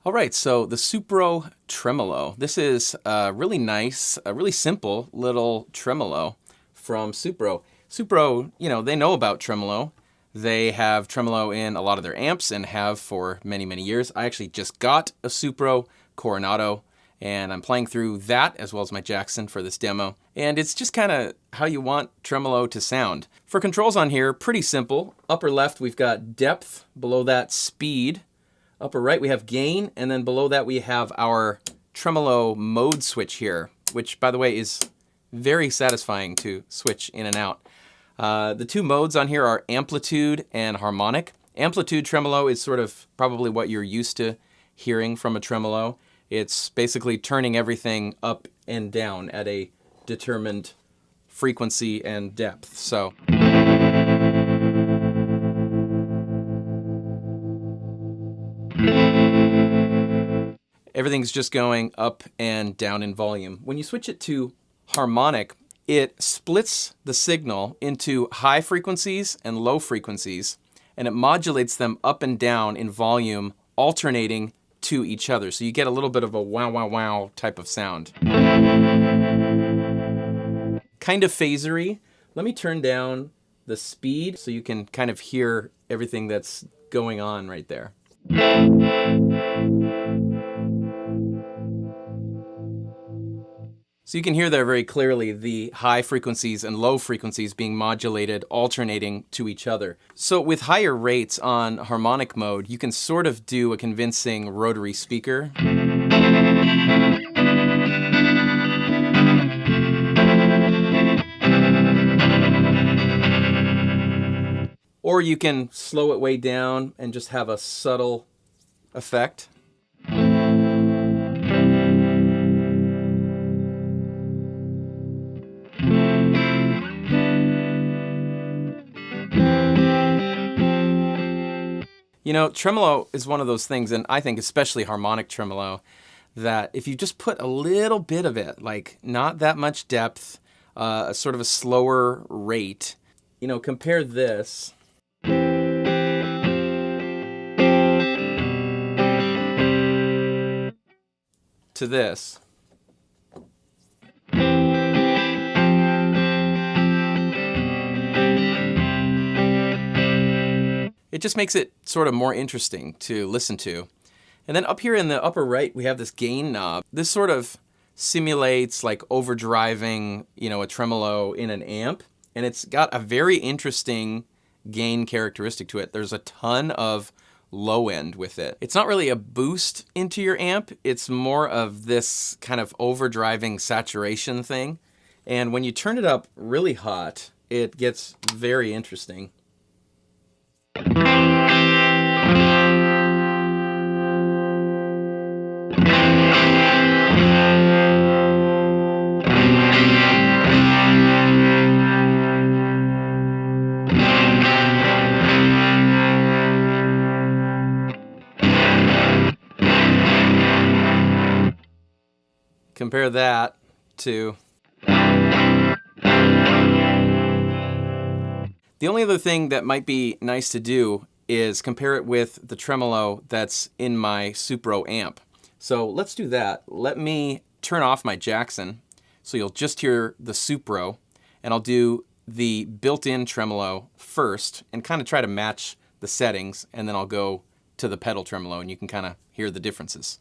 All right, so the Supro Tremolo. This is really nice, a really simple little tremolo from Supro. Supro, you know, they know about tremolo. They have tremolo in a lot of their amps and have for many, many years. I actually just got a Supro Coronado, and I'm playing through that as well as my Jackson for this demo. And it's just kind of how you want tremolo to sound. For controls on here, pretty simple. Upper left, we've got depth. Below that, speed. Upper right, we have gain. And then below that, we have our Tremolo Mode switch here, which, by the way, is very satisfying to switch in and out. The two modes on here are Amplitude and Harmonic. Amplitude tremolo is sort of probably what you're used to hearing from a tremolo. It's basically turning everything up and down at a determined frequency and depth. So everything's just going up and down in volume. When you switch it to Harmonic, it splits the signal into high frequencies and low frequencies, and it modulates them up and down in volume, alternating to each other. So you get a little bit of a wow, wow, wow type of sound. Kind of phasery. Let me turn down the speed so you can kind of hear everything that's going on right there. So you can hear there very clearly the high frequencies and low frequencies being modulated, alternating to each other. So with higher rates on harmonic mode, you can sort of do a convincing rotary speaker. Or you can slow it way down and just have a subtle effect. You know, tremolo is one of those things, and I think especially harmonic tremolo, that if you just put a little bit of it, like not that much depth, sort of a slower rate, you know, compare this to this. It just makes it sort of more interesting to listen to. And then up here in the upper right, we have this gain knob. This sort of simulates like overdriving, you know, a tremolo in an amp. And it's got a very interesting gain characteristic to it. There's a ton of low end with it. It's not really a boost into your amp. It's more of this kind of overdriving saturation thing. And when you turn it up really hot, it gets very interesting. Compare that to... The only other thing that might be nice to do is compare it with the tremolo that's in my Supro amp. So let's do that. Let me turn off my Jackson so you'll just hear the Supro, and I'll do the built-in tremolo first and kind of try to match the settings, and then I'll go to the pedal tremolo and you can kind of hear the differences.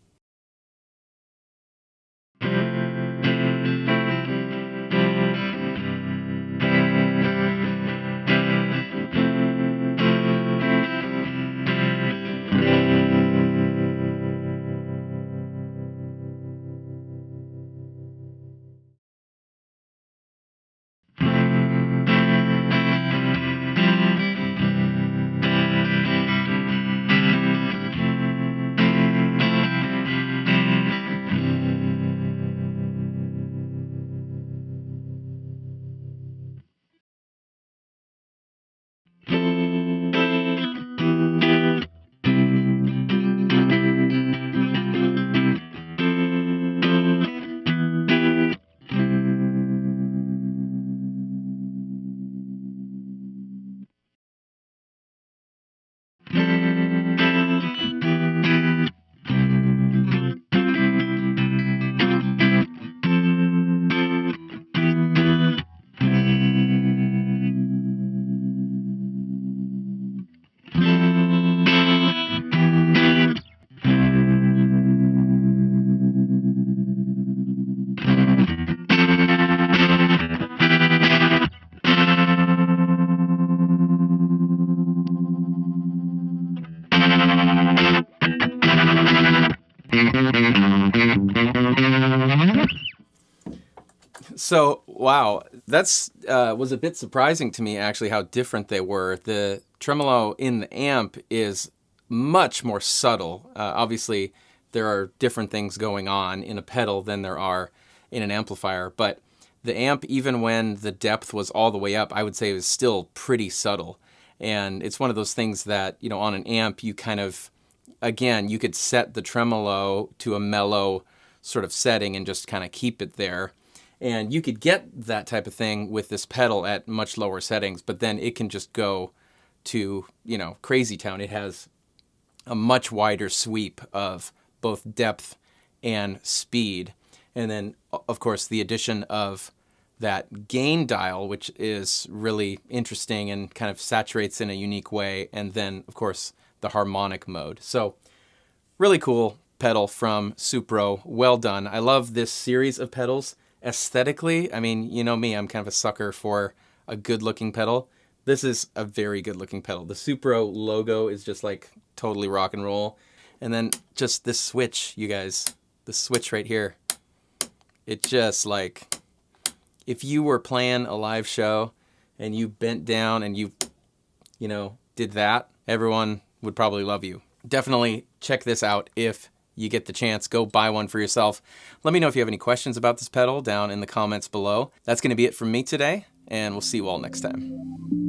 So, wow, that's was a bit surprising to me, actually, how different they were. The tremolo in the amp is much more subtle. Obviously, there are different things going on in a pedal than there are in an amplifier, but the amp, even when the depth was all the way up, I would say it was still pretty subtle. And it's one of those things that, you know, on an amp, you kind of, again, you could set the tremolo to a mellow sort of setting and just kind of keep it there. And you could get that type of thing with this pedal at much lower settings, but then it can just go to, you know, crazy town. It has a much wider sweep of both depth and speed. And then, of course, the addition of that gain dial, which is really interesting and kind of saturates in a unique way. And then, of course, the harmonic mode. So really cool pedal from Supro. Well done. I love this series of pedals. Aesthetically, I mean, you know me, I'm kind of a sucker for a good-looking pedal. This is a very good-looking pedal. The Supro logo is just like totally rock and roll. And then just this switch, you guys, the switch right here. It just like, if you were playing a live show and you bent down and you know, did that, everyone would probably love you. Definitely check this out if you get the chance. Go buy one for yourself. Let me know if you have any questions about this pedal down in the comments below. That's going to be it from me today, and we'll see you all next time.